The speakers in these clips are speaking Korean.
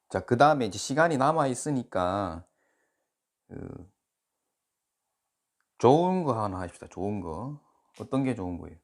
자, 그다음에 이제 시간이 남아 있으니까 그 좋은 거 하나 합시다. 좋은 거. 어떤 게 좋은 거예요?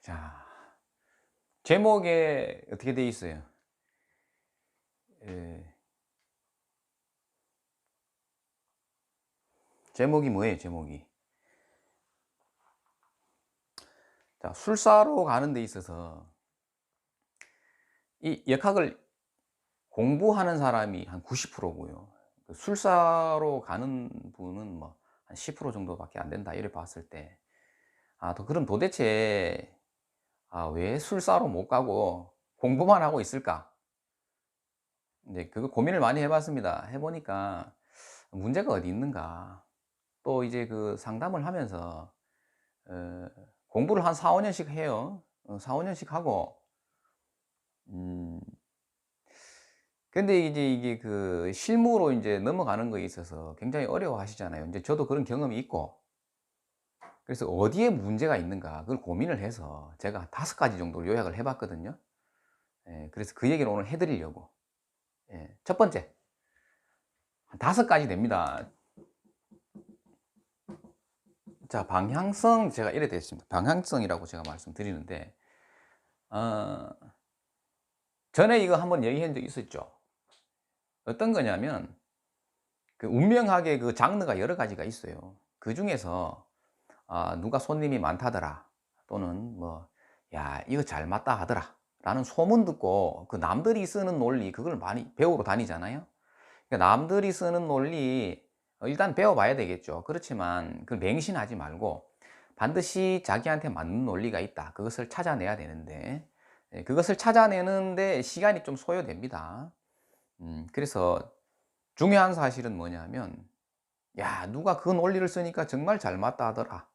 자, 제목에 어떻게 돼 있어요? 예. 제목이 뭐예요, 제목이? 자, 술사로 가는 데 있어서 이 역학을 공부하는 사람이 한 90% 고요. 그 술사로 가는 분은 뭐 한 10% 정도밖에 안 된다 이래 봤을 때, 또 그럼 도대체 왜 술사로 못 가고 공부만 하고 있을까? 이제 그거 고민을 많이 해 봤습니다. 해 보니까 문제가 어디 있는가. 또 이제 그 상담을 하면서 어 공부를 한 4-5 년씩 해요. 4-5 년씩 하고 음 근데 이제 이게 그 실무로 인제 넘어가는 거에 있어서 굉장히 어려워하시잖아요. 인제 저도 그런 경험이 있고, 그래서 어디에 문제가 있는가 그걸 고민을 해서 제가 5 가지 정도를 요약을 해 봤거든요. 예. 그래서 그 얘기를 오늘 해 드리려고. 예. 첫 번째, 한 5 가지 됩니다. 자, 방향성, 제가 이래 돼 있습니다. 방향성이라고 제가 말씀드리는데, 어 전에 이거 한번 얘기한 적 있었죠. 어떤 거냐면 그 운명학의 그 장르가 여러 가지가 있어요. 그중에서 누가 손님이 많다더라, 또는 뭐 "야 이거 잘 맞다 하더라" 라는 소문 듣고 그 남들이 쓰는 논리, 그걸 많이 배우러 다니잖아요. 그러니까 남들이 쓰는 논리 일단 배워 봐야 되겠죠. 그렇지만 그걸 맹신하지 말고 반드시 자기한테 맞는 논리가 있다, 그것을 찾아내야 되는데, 그것을 찾아내는데 시간이 좀 소요됩니다. 그래서 중요한 사실은 뭐냐면, "야 누가 그 논리를 쓰니까 정말 잘 맞다 하더라."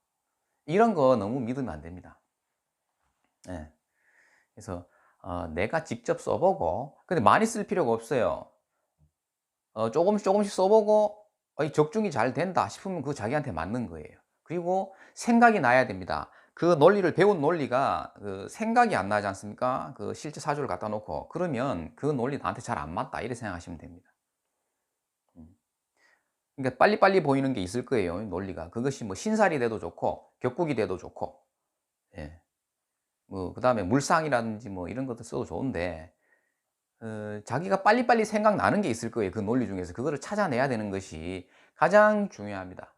이런 거 너무 믿으면 안 됩니다. 예. 그래서 내가 직접 써 보고, 근데 많이 쓸 필요가 없어요. 조금씩 조금씩 써 보고 이 적중이 잘 된다 싶으면 그거 자기한테 맞는 거예요. 그리고 생각이 나야 됩니다. 그 논리를 배운 논리가 그 생각이 안 나지 않습니까? 그 실제 사조를 갖다 놓고 그러면 '그 논리 나한테 잘 안 맞다.' 이렇게 생각하시면 됩니다. 음. 그러니까 빨리빨리 보이는 게 있을 거예요, 논리가. 그것이 뭐 신살이 돼도 좋고 격국이 돼도 좋고, 예. 뭐 그다음에 물상이라든지 뭐 이런 것도 써도 좋은데, 자기가 빨리빨리 생각나는 게 있을 거예요, 그 논리 중에서. 그거를 찾아내야 되는 것이 가장 중요합니다.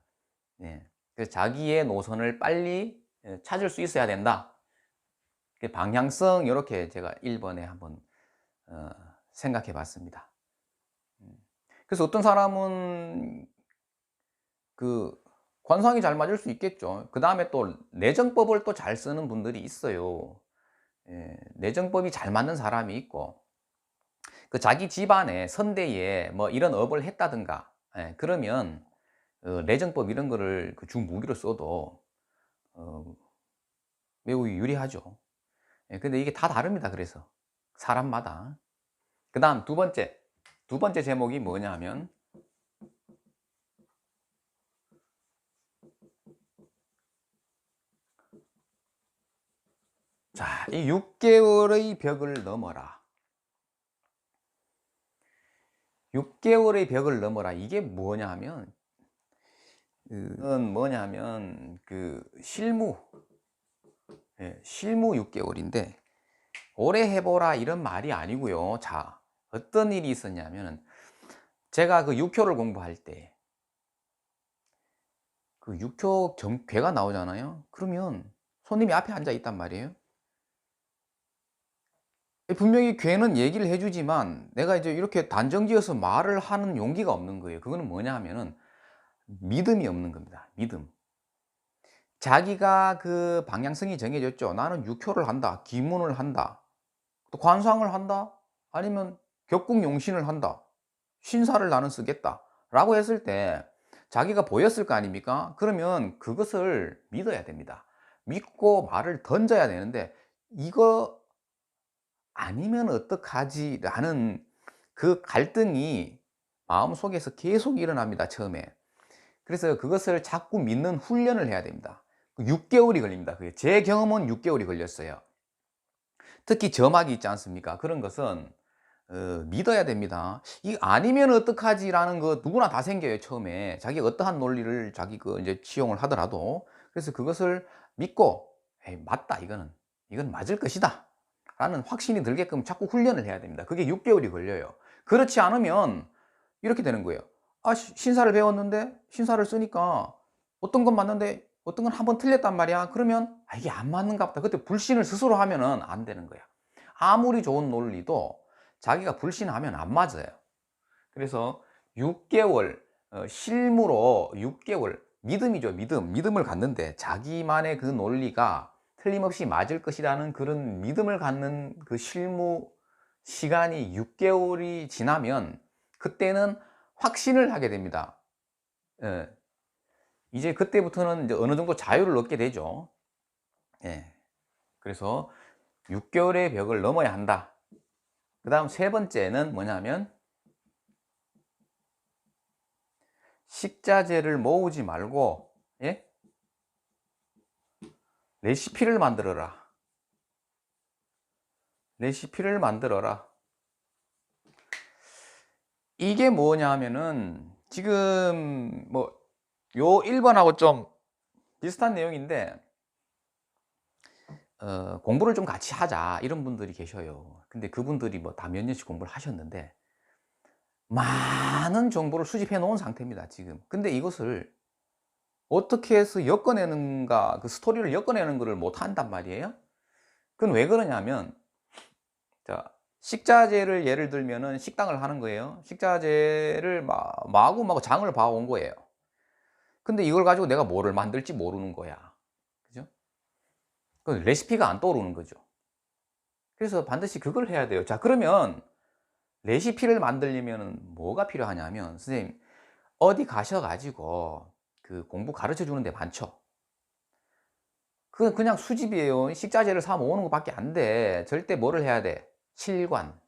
네. 그래서 자기의 노선을 빨리 찾을 수 있어야 된다. 그 방향성, 요렇게 제가 1 번에 한번 어 생각해 봤습니다. 음. 그래서 어떤 사람은 그 관상이 잘 맞을 수 있겠죠. 그다음에 또 내정법을 또 잘 쓰는 분들이 있어요. 예. 내정법이 잘 맞는 사람이 있고, 그 자기 집안에 선대에 뭐 이런 업을 했다든가, 그러면 내정법 이런 거를 그 중무기로 써도 어 매우 유리하죠. 예, 근데 이게 다 다릅니다, 그래서 사람마다. 그다음 두 번째 제목이 뭐냐 하면, 자, 이 6 개월의 벽을 넘어라. 6 개월의 벽을 넘어라. 이게 뭐냐 하면, 그건 뭐냐면 그 실무, 예, 실무 6 개월인데 "오래 해 보라." 이런 말이 아니고요. 자, 어떤 일이 있었냐면은, 제가 그 육효를 공부할 때 그 육효 정 괴가 나오잖아요. 그러면 손님이 앞에 앉아 있단 말이에요. 분명히 괴는 얘기를 해 주지만 내가 이제 이렇게 단정지어서 말을 하는 용기가 없는 거예요. 그거는 뭐냐 하면은 믿음이 없는 겁니다, 믿음. 자기가 그 방향성이 정해졌죠. '나는 육효를 한다. 기문을 한다. 또 관상을 한다. 아니면 격국용신을 한다. 신사를 나는 쓰겠다.'라고 했을 때 자기가 보였을 거 아닙니까? 그러면 그것을 믿어야 됩니다. 믿고 말을 던져야 되는데, '이거 아니면 어떡하지?'라는 그 갈등이 마음속에서 계속 일어납니다, 처음에. 그래서 그것을 자꾸 믿는 훈련을 해야 됩니다. 6개월이 걸립니다. 그게 제 경험은 6개월이 걸렸어요. 특히 점막이 있지 않습니까? 그런 것은 믿어야 됩니다. 이 아니면 어떡하지라는 거 누구나 다 생겨요, 처음에. 자기가 어떠한 논리를 자기 이제 취용을 하더라도. 그래서 그것을 믿고, 에이, 맞다, 이건 맞을 것이다. 라는 확신이 들게끔 자꾸 훈련을 해야 됩니다. 그게 6개월이 걸려요. 그렇지 않으면 이렇게 되는 거예요. 아, 신사를 배웠는데, 신사를 쓰니까 어떤 건 맞는데, 어떤 건 한번 틀렸단 말이야. 그러면, 아, 이게 안 맞는가 보다. 그때 불신을 스스로 하면은 안 되는 거야. 아무리 좋은 논리도 자기가 불신하면 안 맞아요. 그래서 6개월, 실무로 6개월, 믿음이죠, 믿음. 믿음을 갖는데 자기만의 그 논리가 틀림없이 맞을 것이라는 그런 믿음을 갖는 그 실무 시간이 6개월이 지나면 그때는 확신을 하게 됩니다. 예. 이제 그때부터는 이제 어느 정도 자유를 얻게 되죠. 예. 그래서 6개월의 벽을 넘어야 한다. 그 다음 세 번째는 뭐냐면 식자재를 모으지 말고, 예? 레시피를 만들어라. 레시피를 만들어라. 이게 뭐냐 하면은 지금 뭐 요 1번하고 좀 비슷한 내용인데 공부를 좀 같이 하자 이런 분들이 계셔요. 근데 그분들이 뭐 다 몇 년씩 공부를 하셨는데 많은 정보를 수집해 놓은 상태입니다, 지금. 근데 이것을 어떻게 해서 엮어내는가, 그 스토리를 엮어내는 것을 못 한단 말이에요. 그건 왜 그러냐면, 자, 식자재를 예를 들면은 식당을 하는 거예요. 식자재를 마구마구 장을 봐온 거예요. 근데 이걸 가지고 내가 뭐를 만들지 모르는 거야. 그죠? 그 레시피가 안 떠오르는 거죠. 그래서 반드시 그걸 해야 돼요. 자, 그러면 레시피를 만들려면 뭐가 필요하냐면, 선생님, 어디 가셔가지고 그 공부 가르쳐 주는 데 많죠. 그건 그냥 수집이에요. 식자재를 사 모으는 것밖에 안 돼. 절대 뭐를 해야 돼? 실관.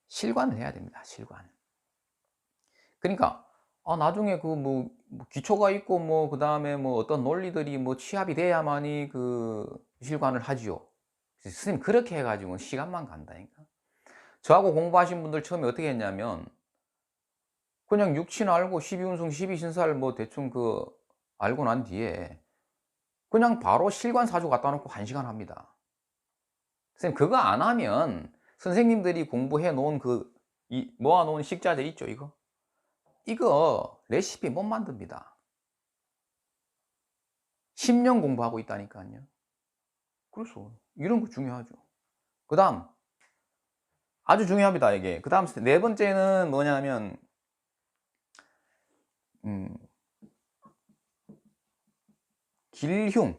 실관을 해야 됩니다. 실관. 그러니까 나중에 그 뭐 기초가 있고 뭐 그다음에 뭐 어떤 논리들이 뭐 취합이 돼야만이 그 실관을 하지요. 선생님 그렇게 해 가지고는 시간만 간다니까. 저하고 공부하신 분들 처음에 어떻게 했냐면 그냥 육친 알고 12운송 12신사를 뭐 대충 알고 난 뒤에 그냥 바로 실관 사주 갖다 놓고 1시간 합니다. 선생님 그거 안 하면 선생님들이 공부해 놓은 모아 놓은 식자재 있죠, 이거 레시피 못 만듭니다. 10년 공부하고 있다니까요. 그래서 이런 거 중요하죠. 그다음 아주 중요합니다, 이게. 그다음 네 번째는 뭐냐면 음 길흉.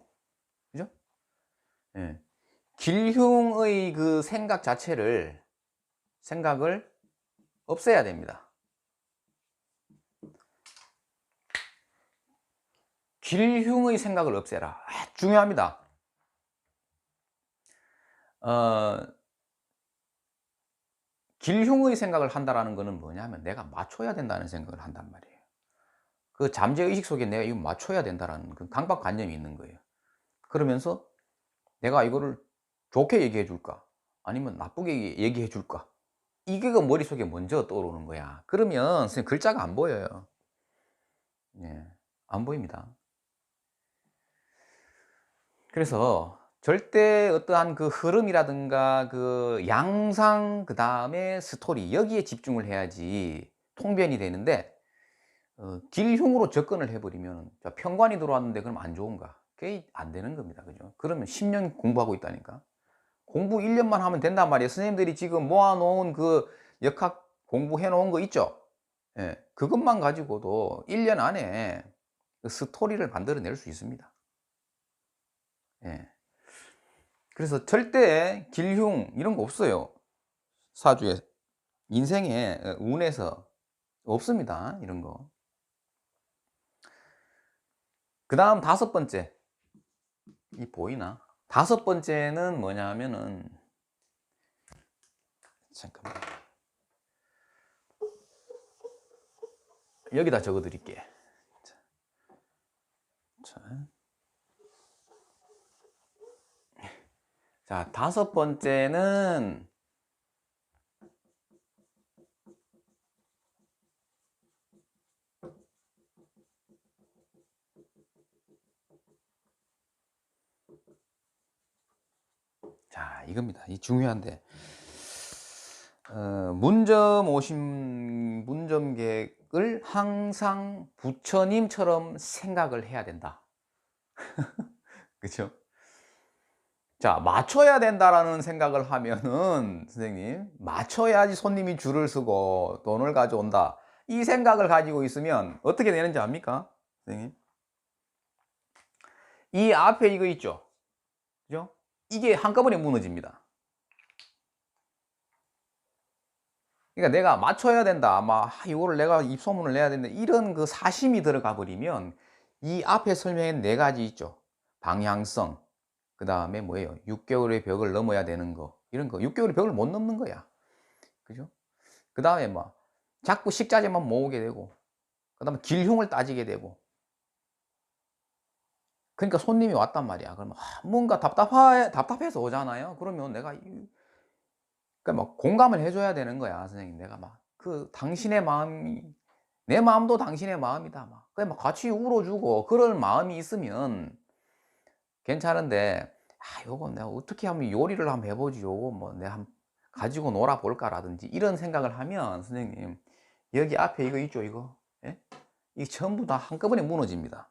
그죠? 예. 길흉의 그 생각을 없애야 됩니다. 길흉의 생각을 없애라. 중요합니다. 길흉의 생각을 한다라는 거는 뭐냐면 내가 맞춰야 된다는 생각을 한단 말이에요. 그 잠재의식 속에 내가 이거 맞춰야 된다라는 그 강박관념이 있는 거예요. 그러면서 내가 이거를 좋게 얘기해 줄까? 아니면 나쁘게 얘기해 줄까? 이게 그 머릿속에 먼저 떠오르는 거야. 그러면 선생님 글자가 안 보여요. 예. 안 보입니다. 그래서 절대 어떠한 그 흐름이라든가 그 양상 그다음에 스토리 여기에 집중을 해야지 통변이 되는데 길흉으로 접근을 해 버리면 자 평관이 들어왔는데 그럼 안 좋은가? 그게 안 되는 겁니다. 그죠? 그러면 10년 공부하고 있다니까. 공부 1년만 하면 된단 말이에요. 선생님들이 지금 모아 놓은 그 역학 공부해 놓은 거 있죠? 예. 그것만 가지고도 1년 안에 그 스토리를 만들어 낼 수 있습니다. 예. 그래서 절대 길흉 이런 거 없어요. 사주에 인생에 운에서 없습니다. 이런 거. 그다음 다섯 번째. 이 보이나? 다섯 번째는 뭐냐 하면은 잠깐만. 여기다 적어 드릴게. 자, 다섯 번째는 자, 이겁니다. 이 중요한데 문점 오신 문점객을 항상 부처님처럼 생각을 해야 된다. 그렇죠? 자, 맞춰야 된다라는 생각을 하면은 선생님, 맞춰야지 손님이 줄을 서고 돈을 가져온다. 이 생각을 가지고 있으면 어떻게 되는지 압니까? 선생님? 이 앞에 이거 있죠? 그죠? 이게 한꺼번에 무너집니다. 그러니까 내가 맞춰야 된다. 아마 이거를 내가 입소문을 내야 된다. 이런 그 사심이 들어가 버리면 이 앞에 설명한 네 가지 있죠. 방향성, 그 다음에 뭐예요? 6개월의 벽을 넘어야 되는 거. 이런 거. 6개월의 벽을 못 넘는 거야. 그죠? 그 다음에 뭐 자꾸 식자재만 모으게 되고, 그 다음에 길흉을 따지게 되고. 그러니까 손님이 왔단 말이야. 그러면 뭔가 답답해서 오잖아요. 그러면 내가 그러니까 막 공감을 해줘야 되는 거야, 선생님. 내가 막 그 당신의 마음이 내 마음도 당신의 마음이다. 막 그냥 막 같이 울어주고 그럴 마음이 있으면 괜찮은데, 요거 내가 어떻게 하면 요리를 한번 해보지. 요거 뭐 내가 한번 가지고 놀아볼까라든지 이런 생각을 하면 선생님, 여기 앞에 이거 있죠, 이거. 예? 이 전부 다 한꺼번에 무너집니다.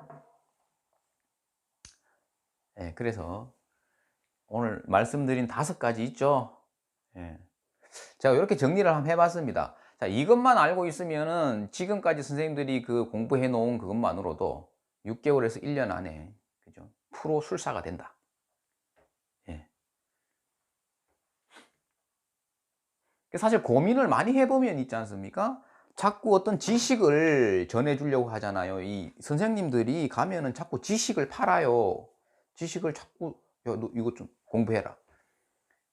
예, 그래서 오늘 말씀드린 다섯 가지 있죠. 예. 제가 이렇게 정리를 한번 해봤습니다. 자, 이것만 알고 있으면은 지금까지 선생님들이 그 공부해 놓은 그것만으로도 6개월에서 1년 안에, 그죠? 프로 술사가 된다. 예. 사실 고민을 많이 해보면 있지 않습니까? 자꾸 어떤 지식을 전해주려고 하잖아요. 이 선생님들이 가면은 자꾸 지식을 팔아요. 지식을 자꾸, 야, 너 이거 좀 공부해라.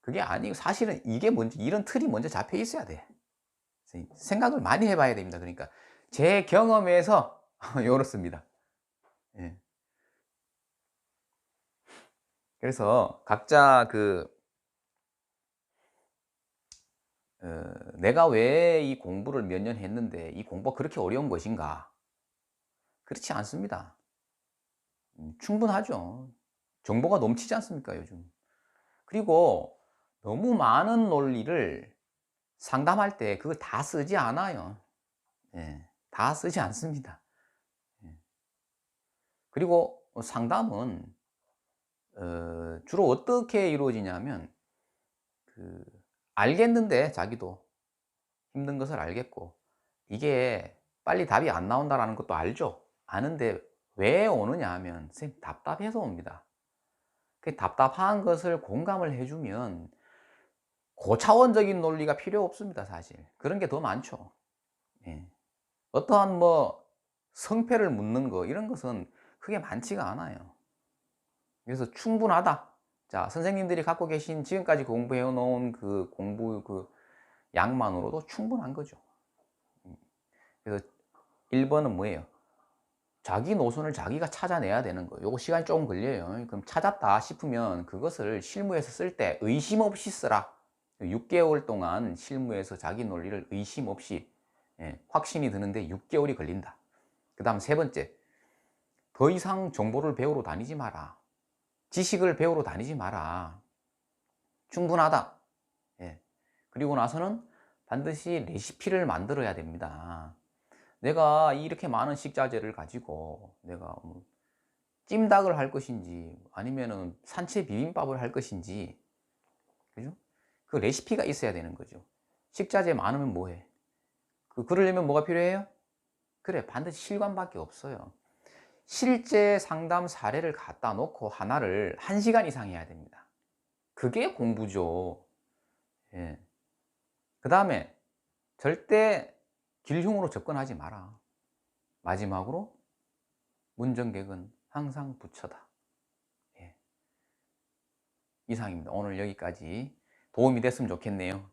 그게 아니고 사실은 이게 뭔지, 이런 틀이 먼저 잡혀 있어야 돼. 생각을 많이 해봐야 됩니다. 그러니까 제 경험에서 이렇습니다. 예. 그래서 각자 내가 왜 이 공부를 몇 년 했는데 이 공부가 그렇게 어려운 것인가? 그렇지 않습니다. 충분하죠. 정보가 넘치지 않습니까, 요즘? 그리고 너무 많은 논리를 상담할 때 그걸 다 쓰지 않아요. 예, 다 쓰지 않습니다. 예. 그리고 상담은 주로 어떻게 이루어지냐면, 그 알겠는데 자기도 힘든 것을 알겠고 이게 빨리 답이 안 나온다라는 것도 알죠. 아는데 왜 오느냐 하면 선생님 답답해서 옵니다. 그 답답한 것을 공감을 해주면 고차원적인 논리가 필요 없습니다. 사실 그런 게 더 많죠. 예. 어떠한 뭐 성패를 묻는 거 이런 것은 크게 많지가 않아요. 그래서 충분하다. 자, 선생님들이 갖고 계신 지금까지 공부해 놓은 그 공부 그 양만으로도 충분한 거죠. 그래서 1번은 뭐예요? 자기 노선을 자기가 찾아내야 되는 거예요. 요거 시간이 조금 걸려요. 그럼 찾았다 싶으면 그것을 실무에서 쓸 때 의심 없이 쓰라. 6개월 동안 실무에서 자기 논리를 의심 없이, 예, 확신이 드는데 6개월이 걸린다. 그 다음 세 번째, 더 이상 정보를 배우러 다니지 마라. 지식을 배우러 다니지 마라. 충분하다. 예. 그리고 나서는 반드시 레시피를 만들어야 됩니다. 내가 이렇게 많은 식자재를 가지고 내가 찜닭을 할 것인지 아니면은 산채 비빔밥을 할 것인지, 그죠? 그 레시피가 있어야 되는 거죠. 식자재 많으면 뭐해? 그러려면 뭐가 필요해요? 그래, 반드시 실관밖에 없어요. 실제 상담 사례를 갖다 놓고 하나를 1시간 이상 해야 됩니다. 그게 공부죠. 예. 그 다음에 절대 길흉으로 접근하지 마라. 마지막으로 문정객은 항상 부처다. 예. 이상입니다. 오늘 여기까지 도움이 됐으면 좋겠네요.